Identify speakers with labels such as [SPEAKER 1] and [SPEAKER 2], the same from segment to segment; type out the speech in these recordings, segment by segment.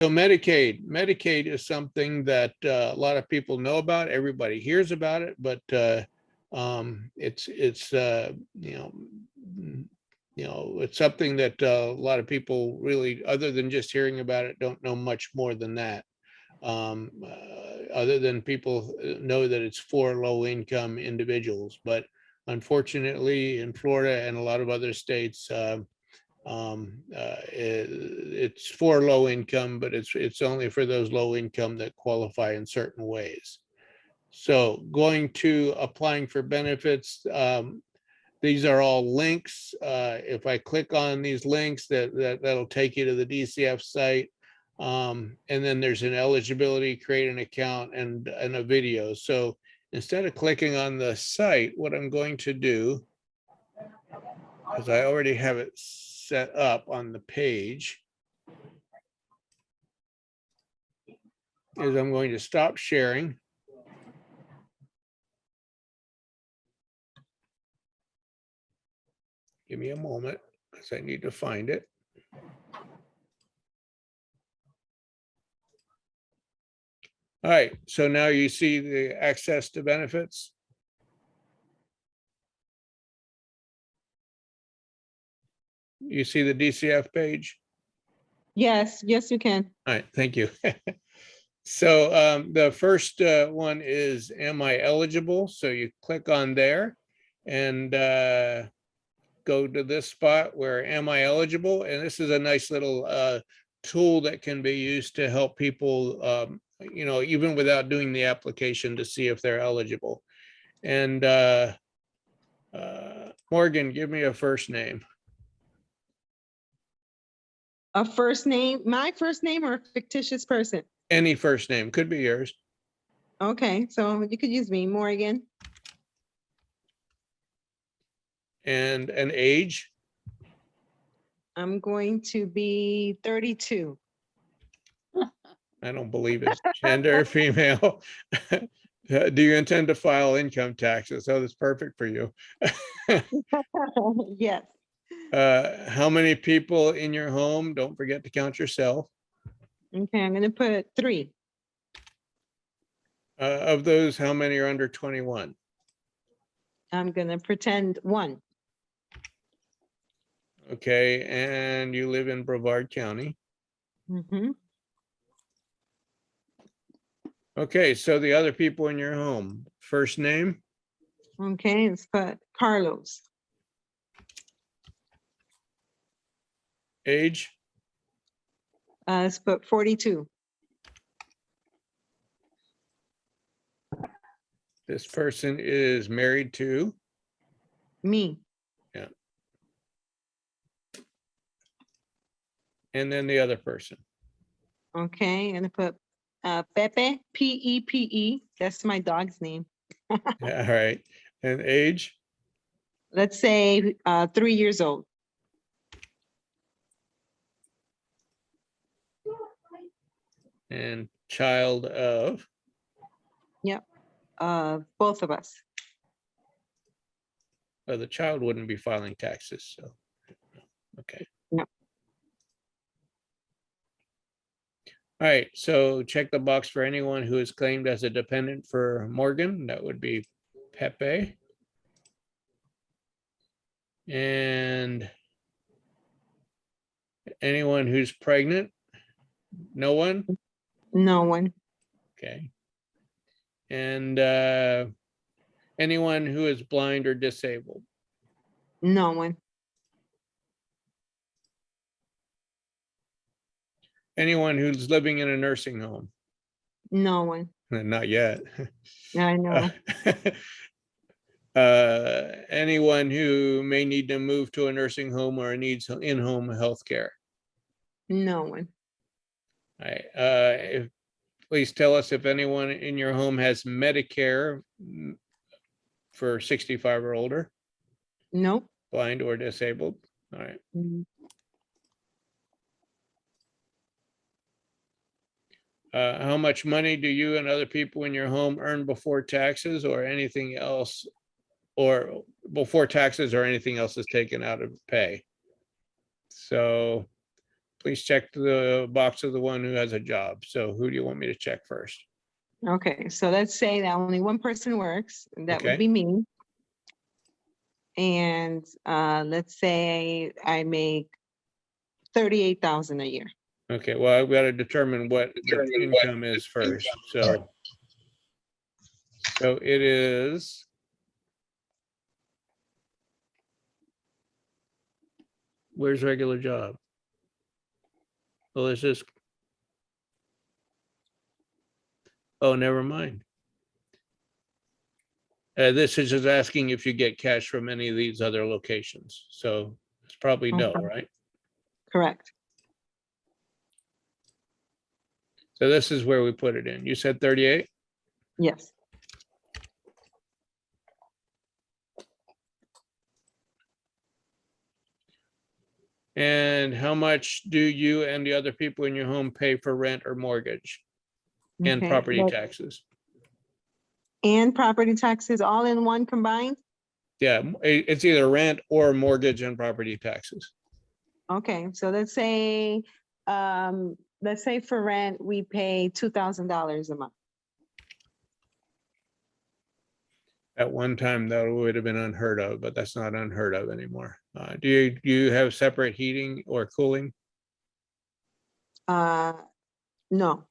[SPEAKER 1] So Medicaid is something that a lot of people know about. Everybody hears about it, but it's it's something that a lot of people really, other than just hearing about it, don't know much more than that. Other than people know that it's for low-income individuals, but unfortunately, in Florida and a lot of other states, it's for low income, but it's only for those low income that qualify in certain ways. So going to applying for benefits, these are all links. If I click on these links, that'll take you to the DCF site. And then there's an eligibility, create an account, and a video. So instead of clicking on the site, what I'm going to do, because I already have it set up on the page, is I'm going to stop sharing. Give me a moment because I need to find it. All right, so now you see the access to benefits. You see the DCF page?
[SPEAKER 2] Yes, yes, you can.
[SPEAKER 1] All right, thank you. So the first one is, am I eligible? So you click on there and go to this spot where am I eligible? And this is a nice little tool that can be used to help people, even without doing the application, to see if they're eligible. And Morgan, give me a first name.
[SPEAKER 2] A first name, my first name, or a fictitious person?
[SPEAKER 1] Any first name, could be yours.
[SPEAKER 2] Okay, so you could use me, Morgan.
[SPEAKER 1] And an age?
[SPEAKER 2] I'm going to be 32.
[SPEAKER 1] I don't believe it's gender, female. Do you intend to file income taxes? Oh, that's perfect for you.
[SPEAKER 2] Yes.
[SPEAKER 1] How many people in your home? Don't forget to count yourself.
[SPEAKER 2] Okay, I'm gonna put 3.
[SPEAKER 1] Of those, how many are under 21?
[SPEAKER 2] I'm gonna pretend 1.
[SPEAKER 1] Okay, and you live in Brevard County.
[SPEAKER 2] Mm-hmm.
[SPEAKER 1] Okay, so the other people in your home, first name?
[SPEAKER 2] Okay, let's put Carlos.
[SPEAKER 1] Age?
[SPEAKER 2] Let's put 42.
[SPEAKER 1] This person is married to?
[SPEAKER 2] Me.
[SPEAKER 1] Yeah. And then the other person.
[SPEAKER 2] Okay, I'm gonna put Pepe, P-E-P-E. That's my dog's name.
[SPEAKER 1] Yeah, all right. And age?
[SPEAKER 2] Let's say 3 years old.
[SPEAKER 1] And child of?
[SPEAKER 2] Yep. Both of us.
[SPEAKER 1] Oh, the child wouldn't be filing taxes, so, okay.
[SPEAKER 2] No.
[SPEAKER 1] All right, so check the box for anyone who is claimed as a dependent for Morgan. That would be Pepe. And anyone who's pregnant? No one?
[SPEAKER 2] No one.
[SPEAKER 1] Okay. And anyone who is blind or disabled?
[SPEAKER 2] No one.
[SPEAKER 1] Anyone who's living in a nursing home?
[SPEAKER 2] No one.
[SPEAKER 1] Not yet.
[SPEAKER 2] I know.
[SPEAKER 1] Anyone who may need to move to a nursing home or needs in-home health care?
[SPEAKER 2] No one.
[SPEAKER 1] All right. Please tell us if anyone in your home has Medicare for 65 or older,
[SPEAKER 2] Nope.
[SPEAKER 1] blind or disabled. All right.
[SPEAKER 2] Mhm.
[SPEAKER 1] How much money do you and other people in your home earn before taxes or anything else, or before taxes or anything else is taken out of pay? So please check the box of the one who has a job. So who do you want me to check first?
[SPEAKER 2] Okay, so let's say that only one person works, and that would
[SPEAKER 1] Okay.
[SPEAKER 2] be me. And let's say I make 38,000 a year.
[SPEAKER 1] Okay, well, I've got to determine what the income is first, so. So it is. Where's regular job? Well, it's just. Oh, never mind. This is just asking if you get cash from any of these other locations, so it's probably no,
[SPEAKER 2] Okay.
[SPEAKER 1] right?
[SPEAKER 2] Correct.
[SPEAKER 1] So this is where we put it in. You said 38?
[SPEAKER 2] Yes.
[SPEAKER 1] And how much do you and the other people in your home pay for rent or mortgage and
[SPEAKER 2] Okay,
[SPEAKER 1] property
[SPEAKER 2] but-
[SPEAKER 1] taxes?
[SPEAKER 2] And property taxes all in one combined?
[SPEAKER 1] Yeah, it's either rent or mortgage and property taxes.
[SPEAKER 2] Okay, so let's say for rent, we pay $2,000 a month.
[SPEAKER 1] At one time, that would have been unheard of, but that's not unheard of anymore. Do you have separate heating or cooling?
[SPEAKER 2] No.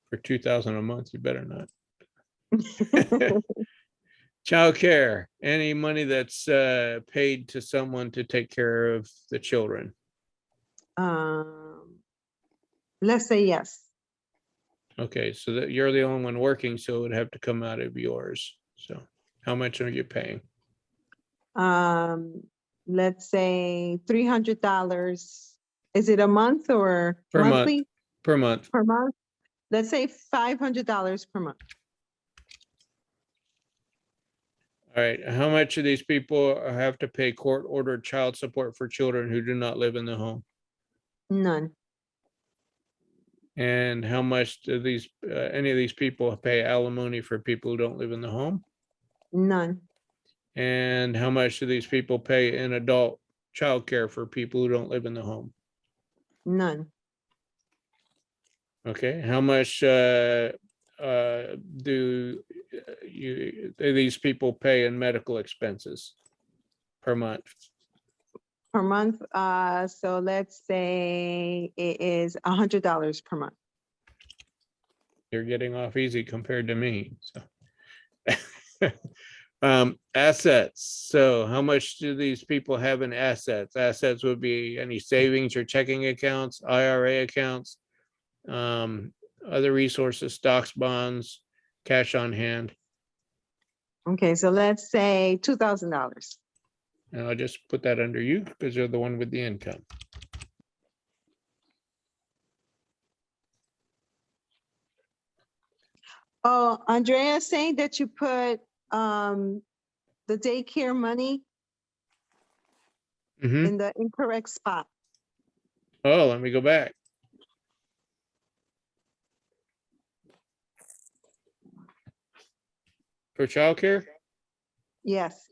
[SPEAKER 1] For 2,000 a month, you better not. Childcare, any money that's paid to someone to take care of the children.
[SPEAKER 2] Let's say yes.
[SPEAKER 1] Okay, so that you're the only one working, so it would have to come out of yours. So how much are you paying?
[SPEAKER 2] Let's say $300. Is it a month or
[SPEAKER 1] Per month.
[SPEAKER 2] monthly?
[SPEAKER 1] Per month.
[SPEAKER 2] Per month? Let's say $500 per month.
[SPEAKER 1] All right, how much of these people have to pay court-ordered child support for children who do not live in the home?
[SPEAKER 2] None.
[SPEAKER 1] And how much do these, any of these people pay alimony for people who don't live in the home?
[SPEAKER 2] None.
[SPEAKER 1] And how much do these people pay in adult childcare for people who don't live in the home?
[SPEAKER 2] None.
[SPEAKER 1] Okay, how much do these people pay in medical expenses per month?
[SPEAKER 2] Per month, so let's say it is $100 per month.
[SPEAKER 1] You're getting off easy compared to me, so. Assets, so how much do these people have in assets? Assets would be any savings or checking accounts, IRA accounts, other resources, stocks, bonds, cash on hand.
[SPEAKER 2] Okay, so let's say $2,000.
[SPEAKER 1] And I'll just put that under you because you're the one with the income.
[SPEAKER 2] Oh, Andrea is saying that you put the daycare money
[SPEAKER 1] Mhm.
[SPEAKER 2] in the incorrect spot.
[SPEAKER 1] Oh, let me go back. For childcare,
[SPEAKER 2] Yes.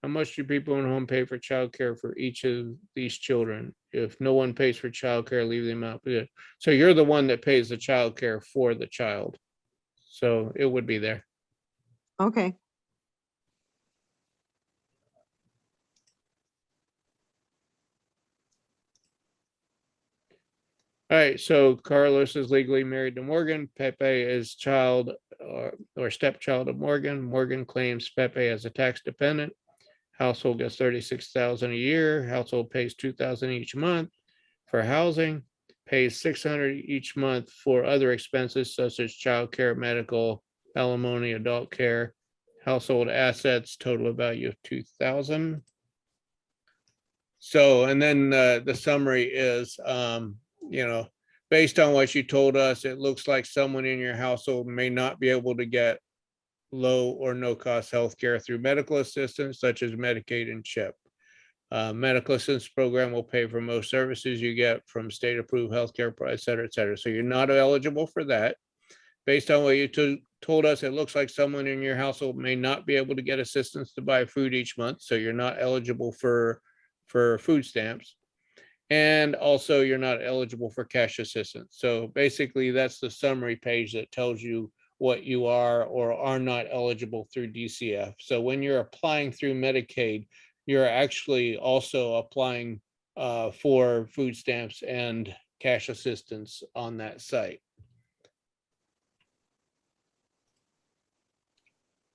[SPEAKER 1] how much do people in home pay for childcare for each of these children? If no one pays for childcare, leave them out. So you're the one that pays the childcare for the child. So it would be there.
[SPEAKER 2] Okay.
[SPEAKER 1] All right, so Carlos is legally married to Morgan. Pepe is child or stepchild of Morgan. Morgan claims Pepe as a tax dependent. Household gets 36,000 a year. Household pays 2,000 each month for housing, pays 600 each month for other expenses such as childcare, medical, alimony, adult care. Household assets total value of 2,000. So, and then the summary is, based on what you told us, it looks like someone in your household may not be able to get low or no cost healthcare through medical assistance such as Medicaid and CHIP. Medical assistance program will pay for most services you get from state approved healthcare, et cetera, et cetera. So you're not eligible for that. based on what you told us, it looks like someone in your household may not be able to get assistance to buy food each month, so you're not eligible for food stamps. And also you're not eligible for cash assistance. So basically that's the summary page that tells you what you are or are not eligible through DCF. So when you're applying through Medicaid, you're actually also applying for food stamps and cash assistance on that site.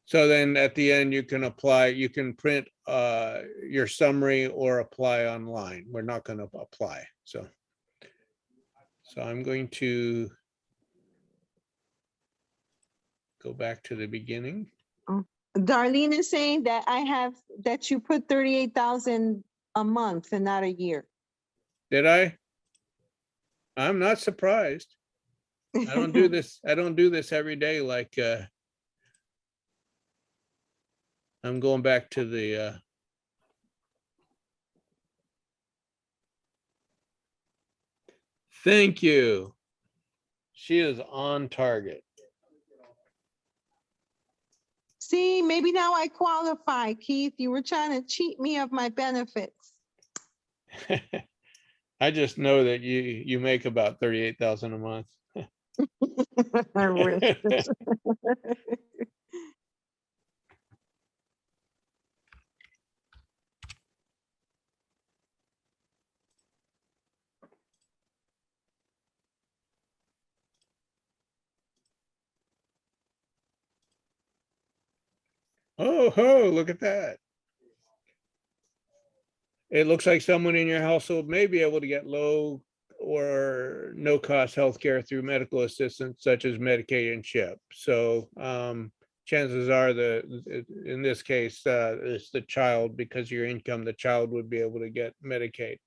[SPEAKER 1] So then at the end, you can apply, you can print your summary or apply online. We're not going to apply. So I'm going to go back to the beginning.
[SPEAKER 2] Darlene is saying that that you put 38,000 a month and not a year.
[SPEAKER 1] Did I? I'm not surprised. I don't do this. I don't do this every day. Like I'm going back to the thank you. She is on target.
[SPEAKER 2] See, maybe now I qualify, Keith. You were trying to cheat me of my benefits.
[SPEAKER 1] I just know that you make about 38,000 a month.
[SPEAKER 2] I wish.
[SPEAKER 1] Oh, ho, look at that. It looks like someone in your household may be able to get low or no cost healthcare through medical assistance such as Medicaid and CHIP. So chances are in this case, it's the child, because of your income, the child would be able to get Medicaid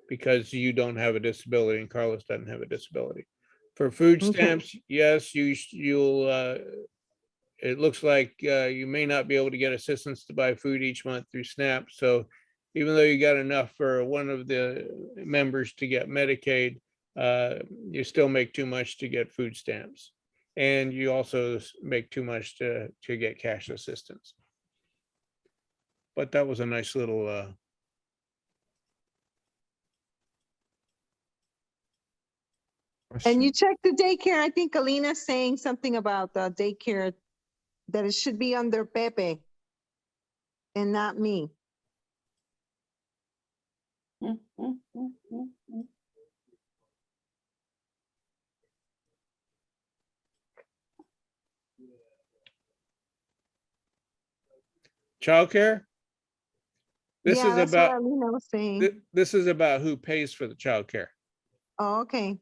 [SPEAKER 1] because you don't have a disability and Carlos doesn't have a disability. For food stamps, yes, you'll it looks like you may not be able to get assistance to buy food each month through SNAP. So even though you got enough for one of the members to get Medicaid, you still make too much to get food stamps. And you also make too much to get cash assistance. But that was a nice little
[SPEAKER 2] and you check the daycare. I think Alina's saying something about the daycare, that it should be under Pepe and not me.
[SPEAKER 1] childcare. This
[SPEAKER 2] Yeah,
[SPEAKER 1] is
[SPEAKER 2] that's
[SPEAKER 1] about
[SPEAKER 2] what Alina was saying.
[SPEAKER 1] this is about who pays for the childcare.
[SPEAKER 2] Oh, okay.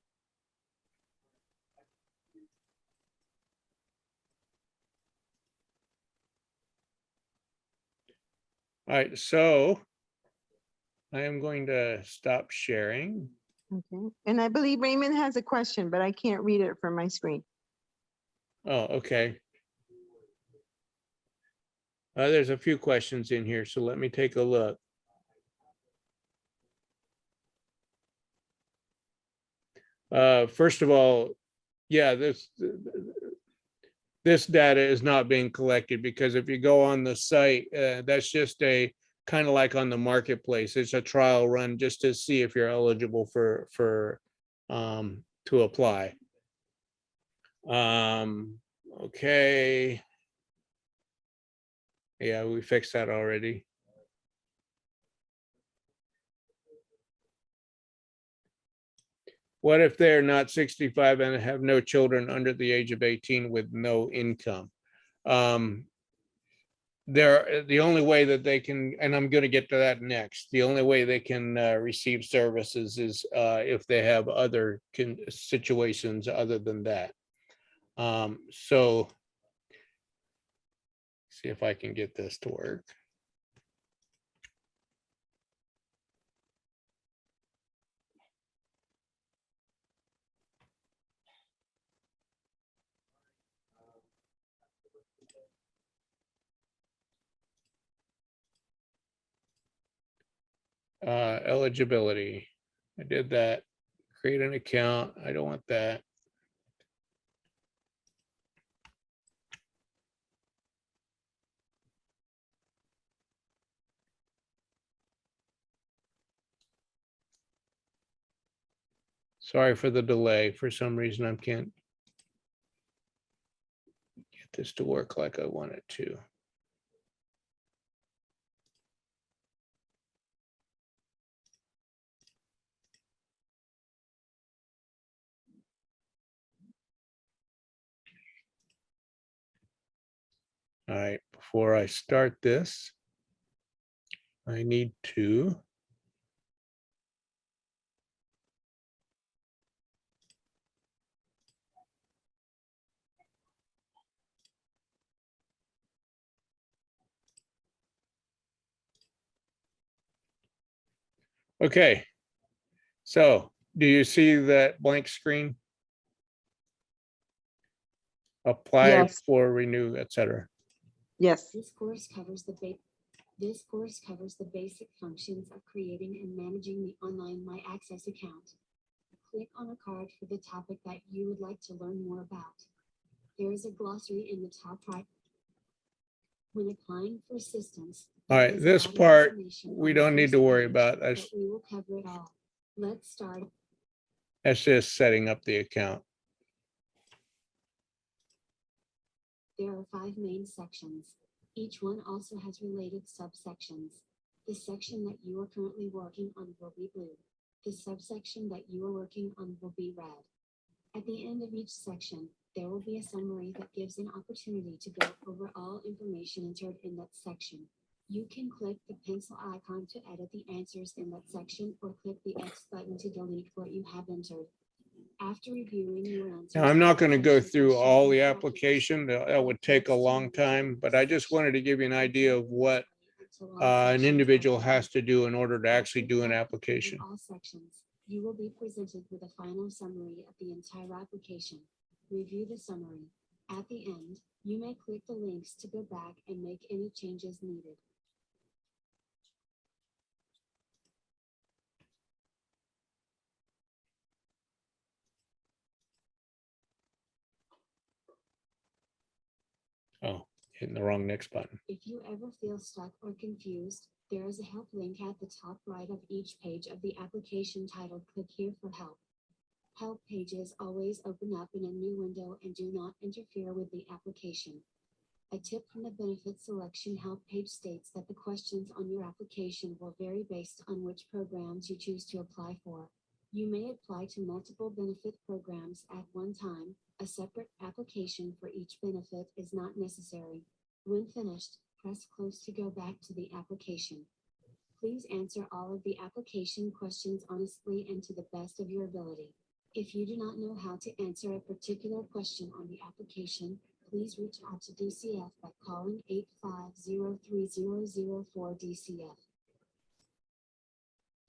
[SPEAKER 1] All right, so I am going to stop sharing.
[SPEAKER 2] Okay. And I believe Raymond has a question, but I can't read it from my screen.
[SPEAKER 1] Oh, okay. There's a few questions in here, so let me take a look. First of all, yeah, this data is not being collected because if you go on the site, that's just a kind of like on the marketplace. It's a trial run just to see if you're eligible for to apply. Okay. Yeah, we fixed that already. What if they're not 65 and have no children under the age of 18 with no income? The only way that they can, and I'm going to get to that next, the only way they can receive services is if they have other situations other than that. So see if I can get this to work. Eligibility. I did that. Create an account. I don't want that. Sorry for the delay. For some reason, I can't get this to work like I want it to. All right, before I start this, I need to okay. So do you see that blank screen? Apply
[SPEAKER 2] Yes.
[SPEAKER 1] for renew, etc.
[SPEAKER 2] Yes.
[SPEAKER 3] This course covers the basic functions of creating and managing the online My Access account. Click on a card for the topic that you would like to learn more about. There is a glossary in the top right. When applying for assistance,
[SPEAKER 1] All
[SPEAKER 3] there
[SPEAKER 1] right,
[SPEAKER 3] is
[SPEAKER 1] this
[SPEAKER 3] a lot of
[SPEAKER 1] part
[SPEAKER 3] information
[SPEAKER 1] we
[SPEAKER 3] on the
[SPEAKER 1] don't need
[SPEAKER 3] first
[SPEAKER 1] to worry
[SPEAKER 3] page,
[SPEAKER 1] about.
[SPEAKER 3] but we will cover it all. Let's start.
[SPEAKER 1] That's just setting up the account.
[SPEAKER 3] There are 5 main sections. Each one also has related subsections. The section that you are currently working on will be blue. The subsection that you are working on will be red. At the end of each section, there will be a summary that gives an opportunity to go over all information entered in that section. You can click the pencil icon to edit the answers in that section, or click the X button to delete what you have entered. After reviewing your answers,
[SPEAKER 1] Now, I'm not going to go through all the application. That would take a long time, but I just wanted to give you an idea of what an individual has to do in order to actually do an application.
[SPEAKER 3] In all sections, you will be presented with a final summary of the entire application. Review the summary. At the end, you may click the links to go back and make any changes needed.
[SPEAKER 1] Oh, hitting the wrong next button.
[SPEAKER 3] If you ever feel stuck or confused, there is a help link at the top right of each page of the application titled "Click here for help." Help pages always open up in a new window and do not interfere with the application. A tip from the benefit selection help page states that the questions on your application will vary based on which programs you choose to apply for. You may apply to multiple benefit programs at one time. A separate application for each benefit is not necessary. When finished, press close to go back to the application. Please answer all of the application questions honestly and to the best of your ability. If you do not know how to answer a particular question on the application, please reach out to DCF by calling 850-3004 DCF.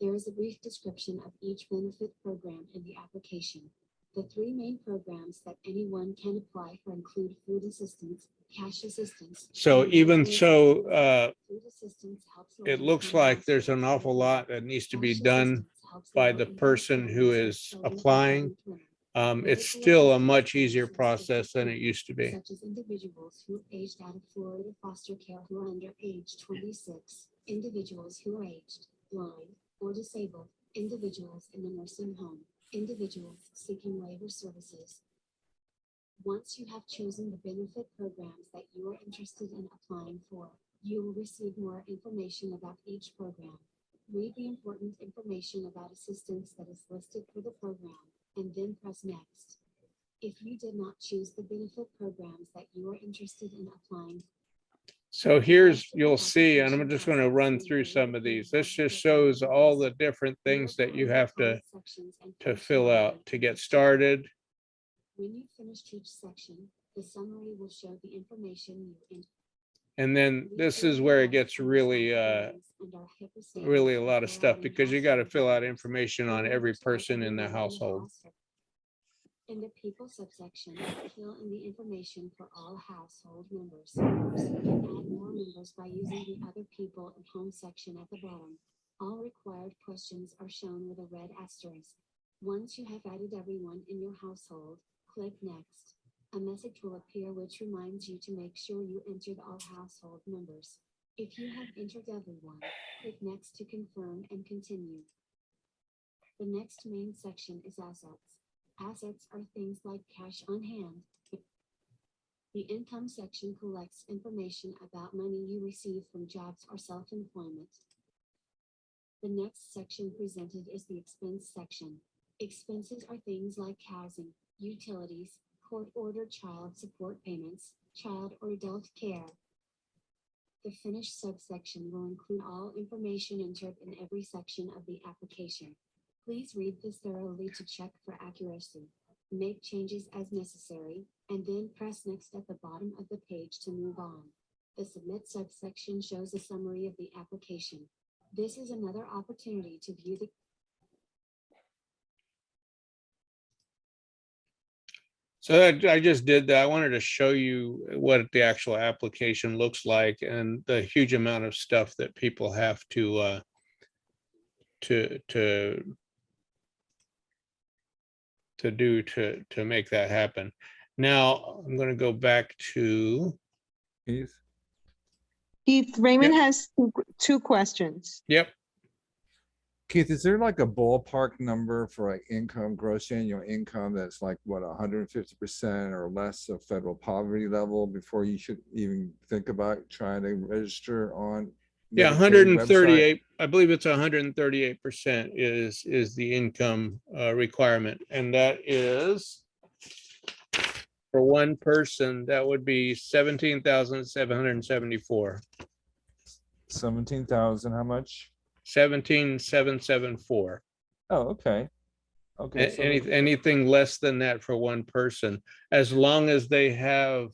[SPEAKER 3] There is a brief description of each benefit program in the application. The 3 main programs that anyone can apply for include food assistance, cash assistance.
[SPEAKER 1] So
[SPEAKER 3] and
[SPEAKER 1] even
[SPEAKER 3] medical
[SPEAKER 1] so,
[SPEAKER 3] assistance. Food assistance helps
[SPEAKER 1] it
[SPEAKER 3] low
[SPEAKER 1] looks
[SPEAKER 3] income
[SPEAKER 1] like there's an
[SPEAKER 3] households
[SPEAKER 1] awful
[SPEAKER 3] save
[SPEAKER 1] lot that needs to be
[SPEAKER 3] Cash
[SPEAKER 1] done
[SPEAKER 3] assistance helps
[SPEAKER 1] by
[SPEAKER 3] low
[SPEAKER 1] the
[SPEAKER 3] income
[SPEAKER 1] person who
[SPEAKER 3] families with
[SPEAKER 1] is
[SPEAKER 3] children and
[SPEAKER 1] applying.
[SPEAKER 3] pregnant women.
[SPEAKER 1] It's
[SPEAKER 3] Medical
[SPEAKER 1] still a
[SPEAKER 3] assistance
[SPEAKER 1] much
[SPEAKER 3] for
[SPEAKER 1] easier
[SPEAKER 3] restricted
[SPEAKER 1] process than it
[SPEAKER 3] groups,
[SPEAKER 1] used to be.
[SPEAKER 3] such as individuals who aged out of Florida foster care who are under age 26, individuals who are aged, blind, or disabled, individuals in a nursing home, individuals seeking waiver services. Once you have chosen the benefit programs that you are interested in applying for, you will receive more information about each program. Read the important information about assistance that is listed for the program, and then press Next. If you did not choose the benefit programs that you are interested in applying.
[SPEAKER 1] So here's, you'll see, and I'm just going to run through some of these. This just shows all the different things that you have to fill out to get started.
[SPEAKER 3] When you finish each section, the summary will show the information you entered.
[SPEAKER 1] And then this is where it gets really, really a lot of stuff, because you got to fill out information on every person in the household.
[SPEAKER 3] In the people subsection, fill in the information for all household members. You can add more members by using the other people and home section at the bottom. All required questions are shown with a red asterisk. Once you have added everyone in your household, click Next. A message will appear which reminds you to make sure you entered all household members. If you have entered everyone, click Next to confirm and continue. The next main section is assets. Assets are things like cash on hand. The income section collects information about money you receive from jobs or self-employment. The next section presented is the expense section. Expenses are things like housing, utilities, court-ordered child support payments, child or adult care. The finished subsection will include all information entered in every section of the application. Please read this thoroughly to check for accuracy. Make changes as necessary, and then press next at the bottom of the page to move on. The submit subsection shows a summary of the application. This is another opportunity to view the
[SPEAKER 1] So I just did that. I wanted to show you what the actual application looks like and the huge amount of stuff that people have to do to make that happen. Now I'm going to go back to.
[SPEAKER 4] Keith?
[SPEAKER 2] Keith, Raymond
[SPEAKER 1] Yep.
[SPEAKER 2] has two questions.
[SPEAKER 1] Yep.
[SPEAKER 4] Keith, is there like a ballpark number for like income, gross annual income that's like what, 150% or less of federal poverty level before you should even think about trying to register on?
[SPEAKER 1] Yeah,
[SPEAKER 4] Medicaid
[SPEAKER 1] 138. I believe it's 138% is the income requirement, and that is for one person. That would be 17,774.
[SPEAKER 4] 17,000, how much?
[SPEAKER 1] 17,774.
[SPEAKER 4] Oh, okay. Okay. So
[SPEAKER 1] Anything less than that for one person, as long as they have,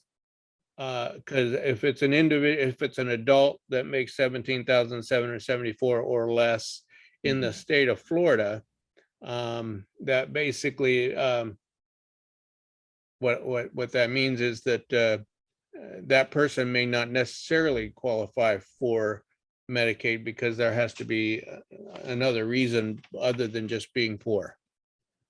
[SPEAKER 1] because if it's an individual, if it's an adult that makes 17,774 or less in the state of Florida, that basically what that means is that that person may not necessarily qualify for Medicaid because there has to be another reason other than just being poor.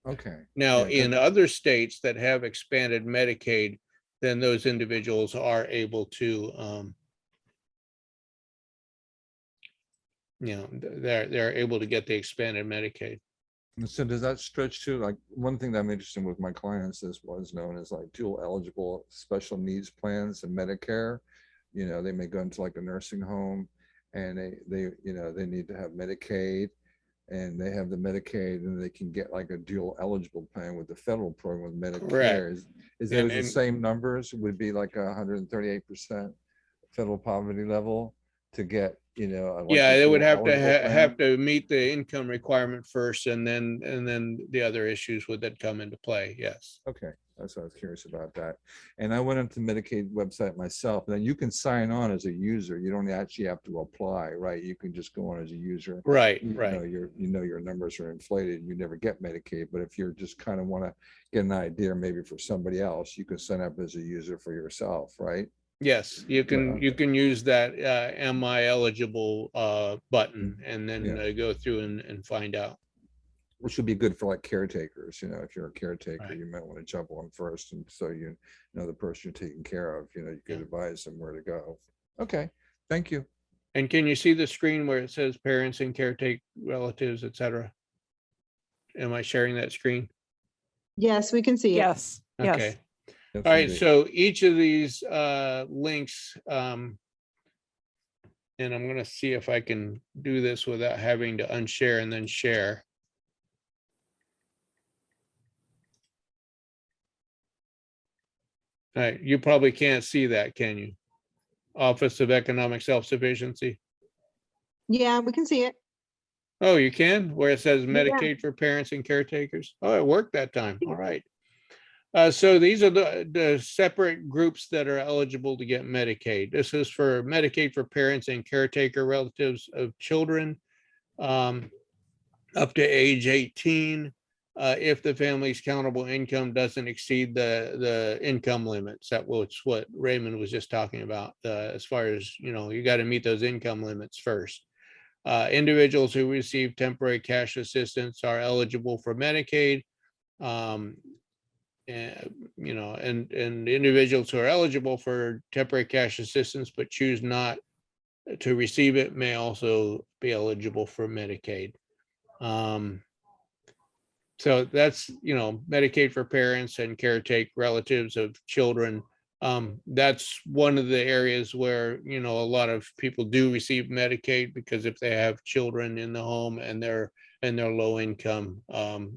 [SPEAKER 4] okay.
[SPEAKER 1] Now,
[SPEAKER 4] Yeah,
[SPEAKER 1] in other states that have expanded Medicaid, then those individuals are able to, they're able to get the expanded Medicaid.
[SPEAKER 4] so does that stretch to, like, one thing that I'm interested in with my clients is what's known as like dual eligible special needs plans and Medicare. You know, they may go into like a nursing home and they need to have Medicaid, and they have the Medicaid, and they can get like a dual eligible plan with the federal program with Medicare.
[SPEAKER 1] Correct.
[SPEAKER 4] Is
[SPEAKER 1] And-
[SPEAKER 4] those the
[SPEAKER 1] and-
[SPEAKER 4] same numbers? Would be like 138% federal poverty level to get, like
[SPEAKER 1] Yeah,
[SPEAKER 4] a
[SPEAKER 1] they would
[SPEAKER 4] dual
[SPEAKER 1] have to
[SPEAKER 4] eligible plan?
[SPEAKER 1] have to meet the income requirement first, and then the other issues would then come into play. Yes.
[SPEAKER 4] Okay, that's what I was curious about that. And I went into Medicaid website myself. Then you can sign on as a user. You don't actually have to apply, right? You can just go on as a user.
[SPEAKER 1] Right.
[SPEAKER 4] You
[SPEAKER 1] Right.
[SPEAKER 4] know your numbers are inflated. You never get Medicaid, but if you're just kind of want to get an idea, maybe for somebody else, you can sign up as a user for yourself, right?
[SPEAKER 1] Yes, you can use that am I eligible button, and then
[SPEAKER 4] Yeah.
[SPEAKER 1] go through and find out.
[SPEAKER 4] Which would be good for like caretakers. If you're a caretaker,
[SPEAKER 1] Right.
[SPEAKER 4] you might want to jump on first, and so you know the person you're taking care of. You could
[SPEAKER 1] Yeah.
[SPEAKER 4] advise them where to go. Okay, thank you.
[SPEAKER 1] And can you see the screen where it says parents and caretake relatives, etc.? Am I sharing that screen?
[SPEAKER 2] Yes, we can see it.
[SPEAKER 5] Yes, yes.
[SPEAKER 1] Okay.
[SPEAKER 4] Yes,
[SPEAKER 1] All right.
[SPEAKER 4] indeed.
[SPEAKER 1] So each of these links, and I'm going to see if I can do this without having to unshare and then share. All right. You probably can't see that, can you? Office of Economic Self-Sufficiency.
[SPEAKER 2] Yeah, we can see it.
[SPEAKER 1] Oh, you can, where it says Medicaid for parents and caretakers. Oh, it worked that time. All right. So these are the separate groups that are eligible to get Medicaid. This is for Medicaid for parents and caretaker relatives of children up to age 18. If the family's countable income doesn't exceed the income limits. That was what Raymond was just talking about, as far as, you got to meet those income limits first. Individuals who receive temporary cash assistance are eligible for Medicaid. And individuals who are eligible for temporary cash assistance but choose not to receive it may also be eligible for Medicaid. So that's, Medicaid for parents and caretake relatives of children. That's one of the areas where, a lot of people do receive Medicaid, because if they have children in the home and they're low income,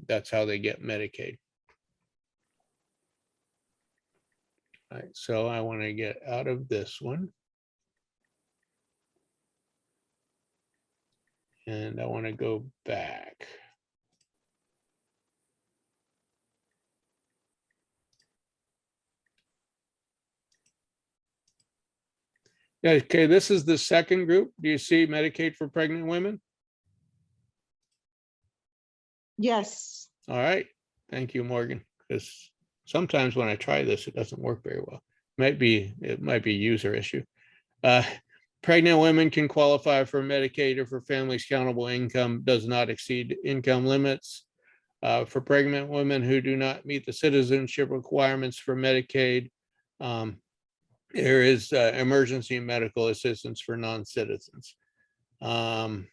[SPEAKER 1] that's how they get Medicaid. All right, so I want to get out of this one. And I want to go back. Okay, this is the second group. Do you see Medicaid for pregnant women?
[SPEAKER 2] Yes.
[SPEAKER 1] All right, thank you, Morgan. Because sometimes when I try this, it doesn't work very well. It might be a user issue. Pregnant women can qualify for Medicaid if her family's countable income does not exceed income limits. For pregnant women who do not meet the citizenship requirements for Medicaid, there is emergency medical assistance for non-citizens. Trying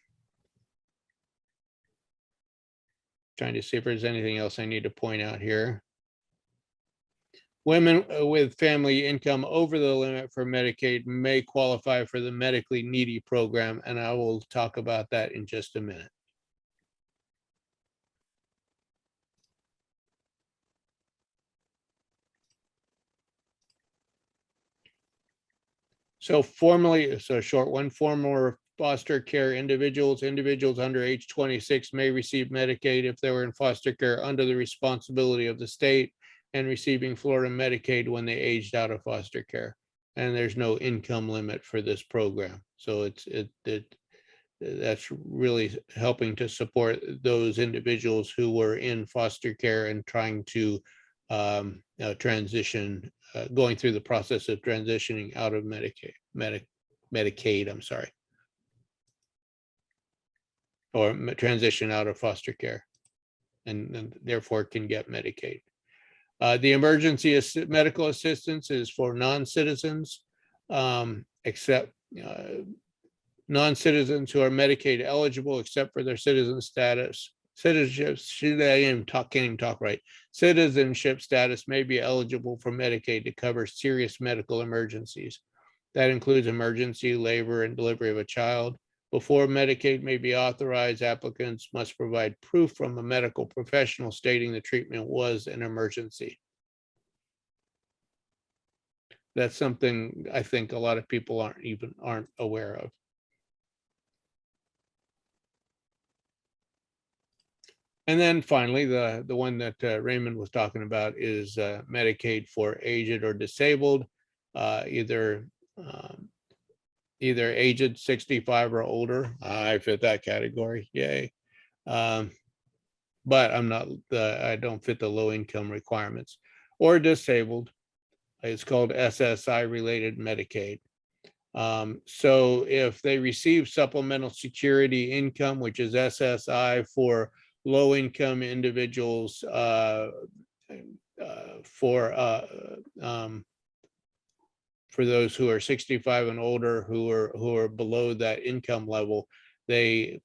[SPEAKER 1] to see if there's anything else I need to point out here. Women with family income over the limit for Medicaid may qualify for the medically needy program, and I will talk about that in just a minute. So short one, former foster care individuals under age 26 may receive Medicaid if they were in foster care under the responsibility of the state and receiving Florida Medicaid when they aged out of foster care. And there's no income limit for this program. So that's really helping to support those individuals who were in foster care and trying to transition, going through the process of transitioning out of Medicaid, I'm sorry, or transition out of foster care, and therefore can get Medicaid. The emergency medical assistance is for non-citizens, except non-citizens who are Medicaid eligible, except for their citizen status. Citizenship, can't even talk right. Citizenship status may be eligible for Medicaid to cover serious medical emergencies. That includes emergency labor and delivery of a child. Before Medicaid may be authorized, applicants must provide proof from a medical professional stating the treatment was an emergency. That's something I think a lot of people aren't aware of. And then finally, the one that Raymond was talking about is Medicaid for aged or disabled, either aged 65 or older. I fit that category, yay. But I don't fit the low income requirements. Or disabled. It's called SSI related Medicaid. So if they receive supplemental security income, which is SSI for low income individuals, for those who are 65 and older, who are below that income level, they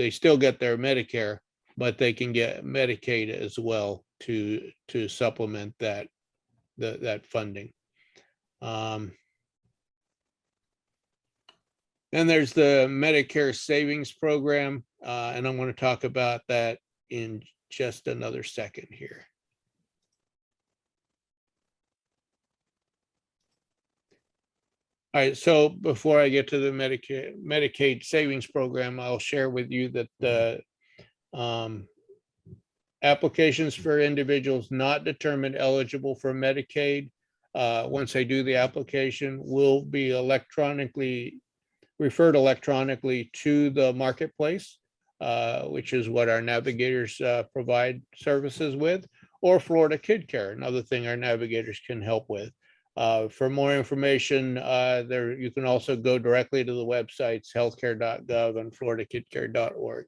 [SPEAKER 1] still get their Medicare, but they can get Medicaid as well to supplement that funding. Then there's the Medicare Savings Program, and I'm going to talk about that in just another second here. All right, so before I get to the Medicaid Savings Program, I'll share with you that the applications for individuals not determined eligible for Medicaid, once they do the application, will be referred electronically to the marketplace, which is what our navigators provide services with, or Florida Kid Care, another thing our navigators can help with. For more information, you can also go directly to the websites healthcare.gov and floridakidcare.org.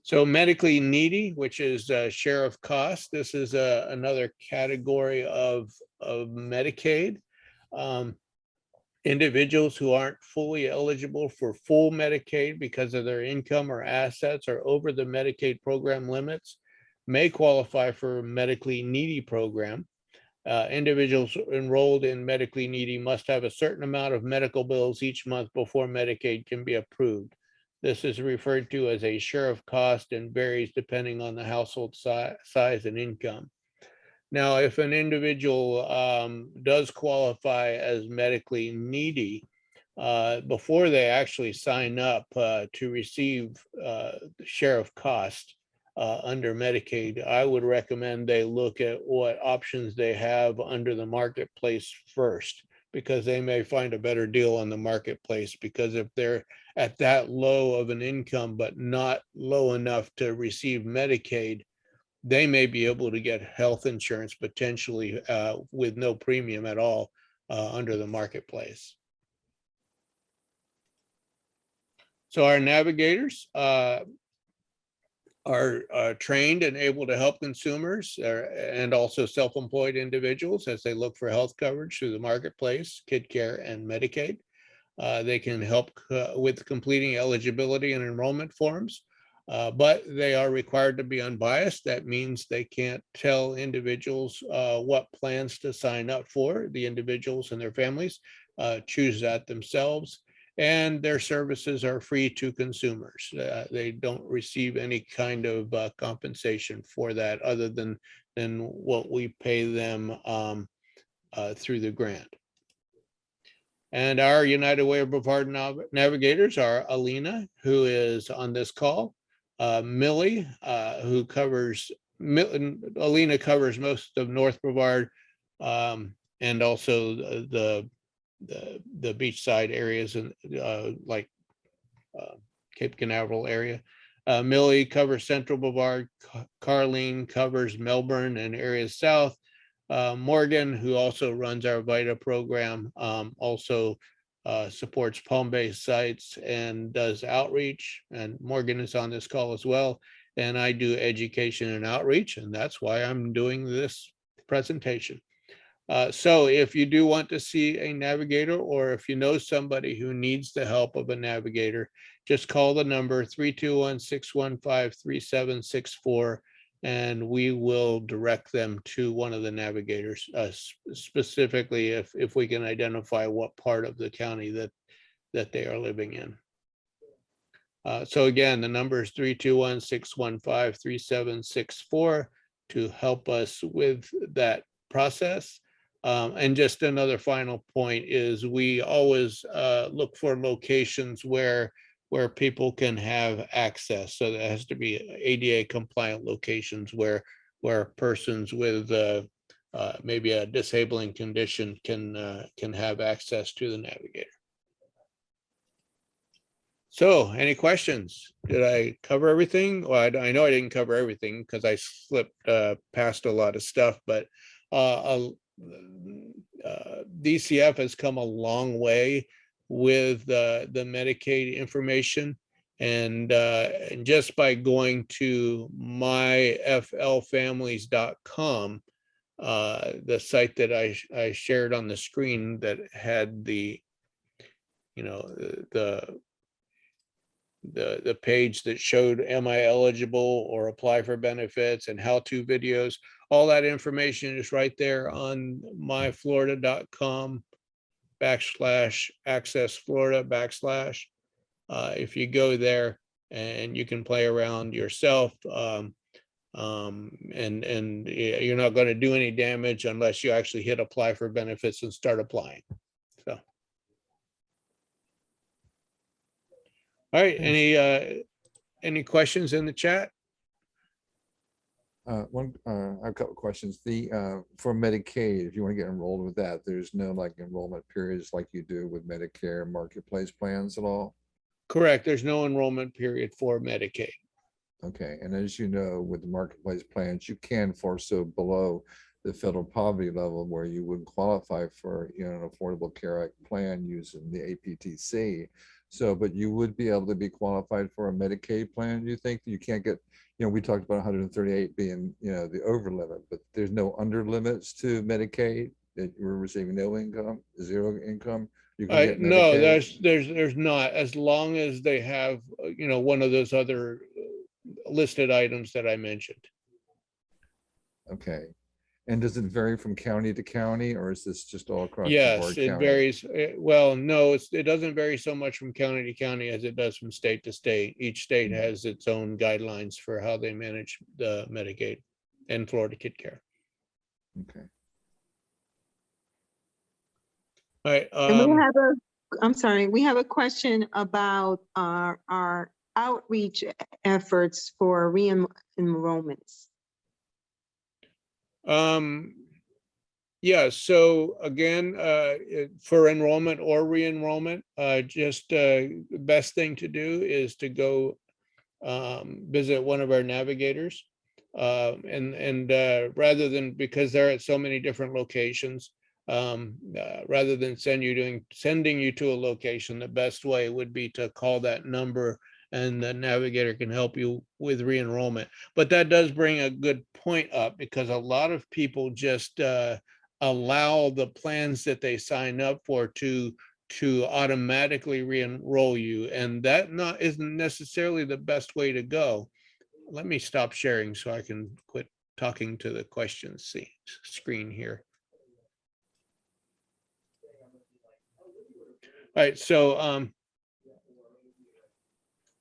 [SPEAKER 1] So medically needy, which is share of cost, this is another category of Medicaid. Individuals who aren't fully eligible for full Medicaid because of their income or assets are over the Medicaid program limits may qualify for a medically needy program. Individuals enrolled in medically needy must have a certain amount of medical bills each month before Medicaid can be approved. This is referred to as a share of cost and varies depending on the household size and income. Now, if an individual does qualify as medically needy, before they actually sign up to receive the share of cost under Medicaid, I would recommend they look at what options they have under the marketplace first, because they may find a better deal on the marketplace. Because if they're at that low of an income, but not low enough to receive Medicaid, they may be able to get health insurance potentially with no premium at all under the marketplace. So our navigators are trained and able to help consumers and also self-employed individuals as they look for health coverage through the marketplace, kid care, and Medicaid. They can help with completing eligibility and enrollment forms, but they are required to be unbiased. That means they can't tell individuals what plans to sign up for. The individuals and their families choose that themselves, and their services are free to consumers. They don't receive any kind of compensation for that other than what we pay them through the grant. And our United Way of Brevard navigators are Alina, who is on this call, Millie, who covers, Alina covers most of North Brevard, and also the beachside areas and like Cape Canaveral area. Millie covers Central Brevard. Carlene covers Melbourne and areas south. Morgan, who also runs our VITA program, also supports Palm-based sites and does outreach. And Morgan is on this call as well. And I do education and outreach, and that's why I'm doing this presentation. So if you do want to see a navigator, or if you know somebody who needs the help of a navigator, just call the number 321-615-3764, and we will direct them to one of the navigators, specifically if we can identify what part of the county that they are living in. So again, the number is 321-615-3764 to help us with that process. And just another final point is we always look for locations where people can have access. So there has to be ADA compliant locations where persons with maybe a disabling condition can have access to the navigator. So any questions? Did I cover everything? Well, I know I didn't cover everything because I slipped past a lot of stuff, but DCF has come a long way with the Medicaid information, and just by going to myflfamilies.com, the site that I shared on the screen that had the page that showed am I eligible or apply for benefits and how-to videos. All that information is right there on myflorida.com/accessflorida/. If you go there, and you can play around yourself, and you're not going to do any damage unless you actually hit apply for benefits and start applying. So. All right, any questions in the chat?
[SPEAKER 4] I have a couple of questions. For Medicaid, if you want to get enrolled with that, there's no like enrollment periods like you do with Medicare marketplace plans at all?
[SPEAKER 1] Correct. There's no enrollment period for Medicaid.
[SPEAKER 4] Okay, and as you know, with the marketplace plans, you can fall so below the federal poverty level where you would qualify for an Affordable Care Act plan using the APTC. So, but you would be able to be qualified for a Medicaid plan. Do you think you can't get, we talked about 138 being, the over limit, but there's no under limits to Medicaid that you're receiving no income, zero income, You can get
[SPEAKER 1] No,
[SPEAKER 4] Medicaid?
[SPEAKER 1] there's not, as long as they have, one of those other listed items that I mentioned.
[SPEAKER 4] Okay. And does it vary from county to county, or is this just all across the
[SPEAKER 1] Yes,
[SPEAKER 4] board
[SPEAKER 1] it
[SPEAKER 4] county?
[SPEAKER 1] varies. Well, no, it doesn't vary so much from county to county as it does from state to state. Each state has its own guidelines for how they manage the Medicaid and Florida Kid Care.
[SPEAKER 4] Okay.
[SPEAKER 1] All right,
[SPEAKER 2] And we have I'm sorry, we have a question about our outreach efforts for re-enrollments.
[SPEAKER 1] Yeah, so again, for enrollment or re-enrollment, just the best thing to do is to go visit one of our navigators. And rather than, because they're at so many different locations, rather than sending you to a location, the best way would be to call that number and the navigator can help you with re-enrollment. But that does bring a good point up, because a lot of people just allow the plans that they sign up for to automatically re-enroll you, and that isn't necessarily the best way to go. Let me stop sharing so I can quit talking to the questions screen here. All right,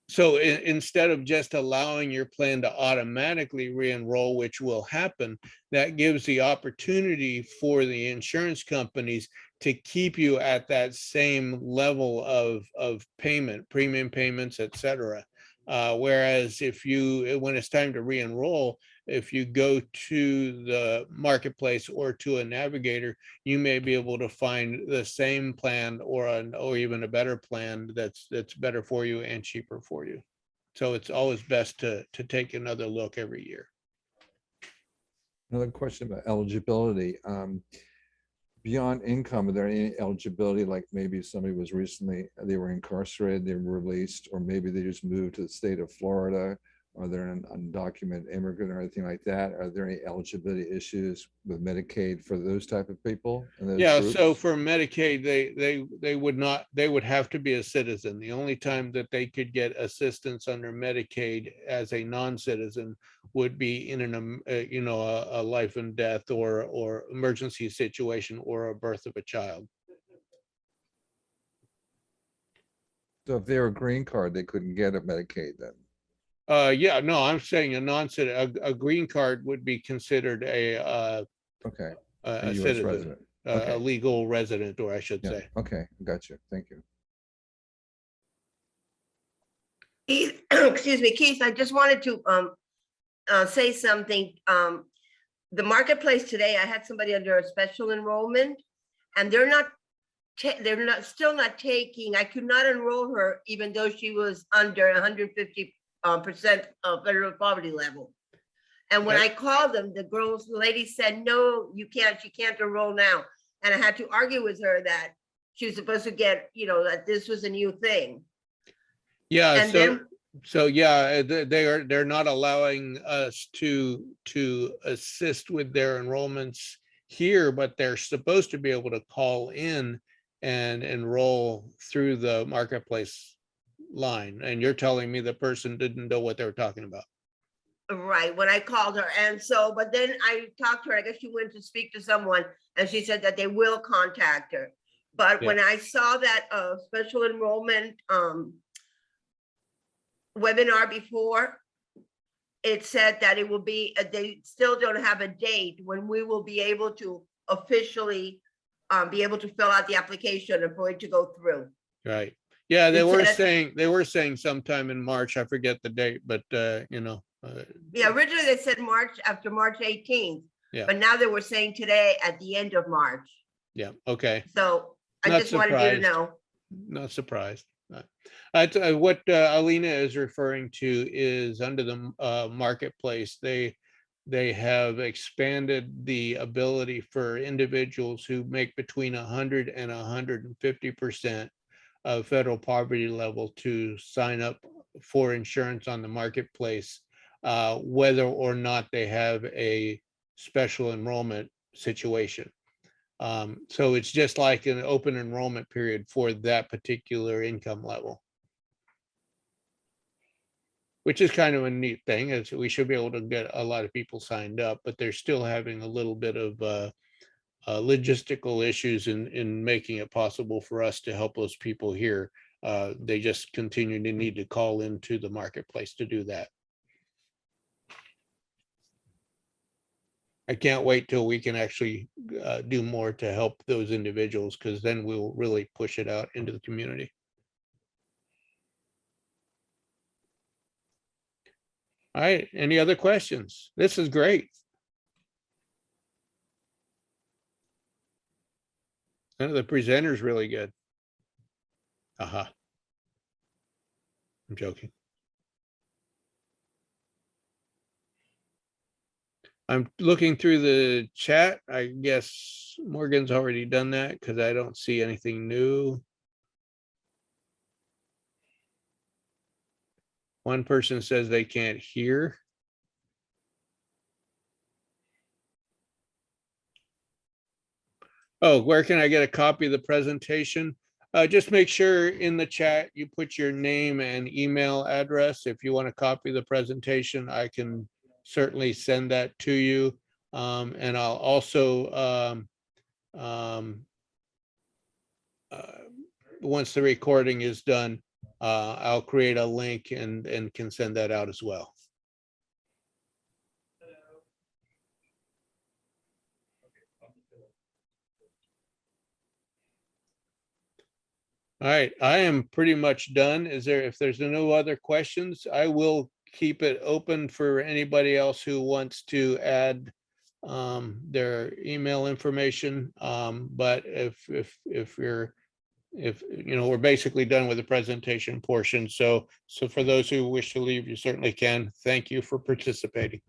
[SPEAKER 1] so instead of just allowing your plan to automatically re-enroll, which will happen, that gives the opportunity for the insurance companies to keep you at that same level of payment, premium payments, et cetera. Whereas when it's time to re-enroll, if you go to the marketplace or to a navigator, you may be able to find the same plan or even a better plan that's better for you and cheaper for you. So it's always best to take another look every year.
[SPEAKER 4] Another question about eligibility. Beyond income, are there any eligibility, like maybe somebody was recently, they were incarcerated, they were released, or maybe they just moved to the state of Florida, or they're an undocumented immigrant or anything like that? Are there any eligibility issues with Medicaid for those type of people and those
[SPEAKER 1] Yeah,
[SPEAKER 4] groups?
[SPEAKER 1] so for Medicaid, they would have to be a citizen. The only time that they could get assistance under Medicaid as a non-citizen would be in a life and death or emergency situation or a birth of a child.
[SPEAKER 4] So if they were a green card, they couldn't get a Medicaid then?
[SPEAKER 1] Yeah, no, I'm saying a non-citizen, a green card would be considered
[SPEAKER 4] Okay, a
[SPEAKER 1] a
[SPEAKER 4] US
[SPEAKER 1] citizen,
[SPEAKER 4] resident.
[SPEAKER 1] a
[SPEAKER 4] Okay.
[SPEAKER 1] legal resident, or I should
[SPEAKER 4] Yeah,
[SPEAKER 1] say.
[SPEAKER 4] okay, got you. Thank you.
[SPEAKER 5] Keith, excuse me, Keith, I just wanted to say something. The marketplace today, I had somebody under a special enrollment, and they're still not taking, I could not enroll her even though she was under 150% of federal poverty level. And when I called them, the lady said, no, you can't, she can't enroll now. And I had to argue with her that she was supposed to get, that this was a new thing.
[SPEAKER 1] Yeah,
[SPEAKER 5] And then,
[SPEAKER 1] so yeah, they're not allowing us to assist with their enrollments here, but they're supposed to be able to call in and enroll through the marketplace line. And you're telling me the person didn't know what they were talking about.
[SPEAKER 5] right, when I called her. And so, but then I talked to her, I guess she went to speak to someone, and she said that they will contact her. But
[SPEAKER 1] Yeah.
[SPEAKER 5] when I saw that special enrollment webinar before, it said that it will be, they still don't have a date when we will be able to officially be able to fill out the application and for it to go through.
[SPEAKER 1] Right. Yeah, they
[SPEAKER 5] It
[SPEAKER 1] were saying sometime in March. I forget the date, but
[SPEAKER 5] Yeah, originally they said March, after March 18th.
[SPEAKER 1] Yeah.
[SPEAKER 5] But now they were saying today at the end of March.
[SPEAKER 1] yeah, okay.
[SPEAKER 5] So I
[SPEAKER 1] Not
[SPEAKER 5] just wanted you to
[SPEAKER 1] surprised.
[SPEAKER 5] know.
[SPEAKER 1] Not surprised. What Alina is referring to is under the marketplace, they have expanded the ability for individuals who make between 100 and 150% of federal poverty level to sign up for insurance on the marketplace, whether or not they have a special enrollment situation. So it's just like an open enrollment period for that particular income level. Which is kind of a neat thing, is we should be able to get a lot of people signed up, but they're still having a little bit of logistical issues in making it possible for us to help those people here. They just continue to need to call into the marketplace to do that. I can't wait till we can actually do more to help those individuals, because then we'll really push it out into the community. All right, any other questions? This is great. None of the presenters really good. Aha. I'm joking. I'm looking through the chat. I guess Morgan's already done that because I don't see anything new. One person says they can't hear. Oh, where can I get a copy of the presentation? Just make sure in the chat you put your name and email address. If you want a copy of the presentation, I can certainly send that to you. And I'll also, once the recording is done, I'll create a link and can send that out as well. All right, I am pretty much done. If there's no other questions, I will keep it open for anybody else who wants to add their email information. But if we're basically done with the presentation portion. So for those who wish to leave, you certainly can. Thank you for participating.